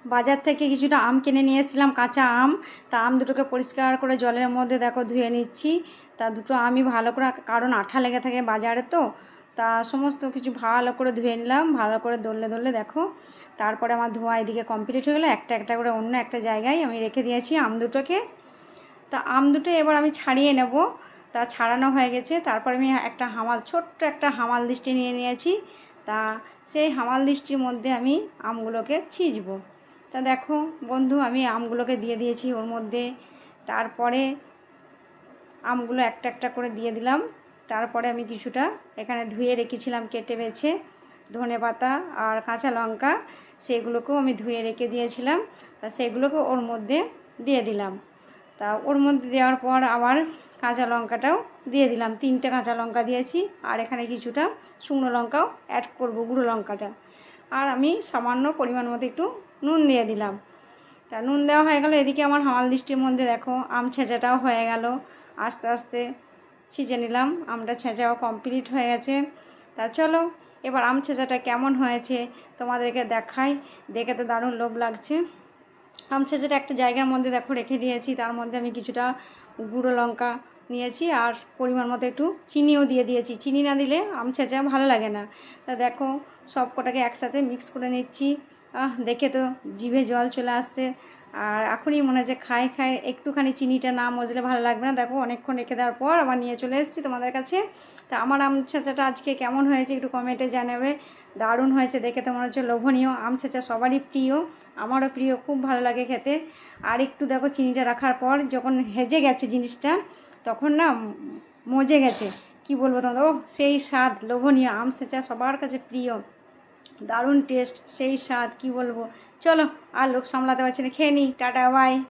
বাজার থেকে কিছুটা আম কিনে নিয়ে এসেছিলাম, কাঁচা আম। তা আম দুটোকে পরিষ্কার করে জলের মধ্যে দেখো ধুয়ে নিচ্ছি। তা দুটো আমি ভালো করে, কারণ আঠা লেগে থাকে বাজারে তো, তা সমস্ত কিছু ভালো করে ধুয়ে নিলাম, ভালো করে দললে দললে দেখো। তারপরে আমার ধোয়া এদিকে কমপ্লিট হয়ে গেলো। একটা একটা করে অন্য একটা জায়গায় আমি রেখে দিয়েছি আম দুটোকে। তা আম দুটো এবার আমি ছাড়িয়ে নেব। তা ছাড়ানো হয়ে গেছে। তারপরে আমি একটা ছোট্ট একটা হামাল দিস্তি নিয়ে নিয়েছি। তা সেই হামাল দিস্তির মধ্যে আমি আমগুলোকে ছিঁচবো। তা দেখো বন্ধু, আমি আমগুলোকে দিয়ে দিয়েছি ওর মধ্যে। তারপরে আমগুলো একটা একটা করে দিয়ে দিলাম। তারপরে আমি কিছুটা এখানে ধুয়ে রেখেছিলাম কেটে বেছে ধনেপাতা আর কাঁচা লঙ্কা, সেগুলোকেও আমি ধুয়ে রেখে দিয়েছিলাম। তা সেগুলোকে ওর মধ্যে দিয়ে দিলাম। তা ওর মধ্যে দেওয়ার পর আবার কাঁচা লঙ্কাটাও দিয়ে দিলাম, 3টে কাঁচা লঙ্কা দিয়েছি। আর এখানে কিছুটা শুকনো লঙ্কাও অ্যাড করবো, গুঁড়ো লঙ্কাটা। আর আমি সামান্য পরিমাণ মতো একটু নুন দিয়ে দিলাম। তা নুন দেওয়া হয়ে গেল। এদিকে আমার হামাল দিস্তির মধ্যে দেখো আম ছেঁচাটাও হয়ে গেল। আস্তে আস্তে ছিঁচে নিলাম, আমটা ছেঁচাও কমপ্লিট হয়ে গেছে। তা চলো এবার আম ছেঁচাটা কেমন হয়েছে তোমাদেরকে দেখাই। দেখে তো দারুণ লোভ লাগছে। আম ছেঁচাটা একটা জায়গার মধ্যে দেখো রেখে দিয়েছি। তার মধ্যে আমি কিছুটা গুঁড়ো লঙ্কা নিয়েছি আর পরিমাণ মতো একটু চিনিও দিয়ে দিয়েছি। চিনি না দিলে আম ছেঁচা ভালো লাগে না। তা দেখো সব কটাকে একসাথে মিক্স করে নিচ্ছি। দেখে তো জিভে জল চলে আসছে। আর এখনই মনে হচ্ছে খাই খাই, একটুখানি চিনিটা না মজলে ভালো লাগবে না। দেখো অনেকক্ষণ রেখে দেওয়ার পর আবার নিয়ে চলে এসেছি তোমাদের কাছে। তা আমার আম ছেঁচাটা আজকে কেমন হয়েছে একটু কমেন্টে জানাবে। দারুণ হয়েছে, দেখে তো মনে হচ্ছে লোভনীয়। আম ছেঁচা সবারই প্রিয়, আমারও প্রিয়, খুব ভালো লাগে খেতে। আর একটু দেখো চিনিটা রাখার পর যখন হেজে গেছে জিনিসটা, তখন না মজে গেছে। কি বলবো তোমাদের, ও সেই স্বাদ, লোভনীয়। আম ছেঁচা সবার কাছে প্রিয়, দারুণ টেস্ট, সেই স্বাদ, কি বলবো। চলো আর লোভ সামলাতে পারছি না, খেয়ে নিই। Tata, by.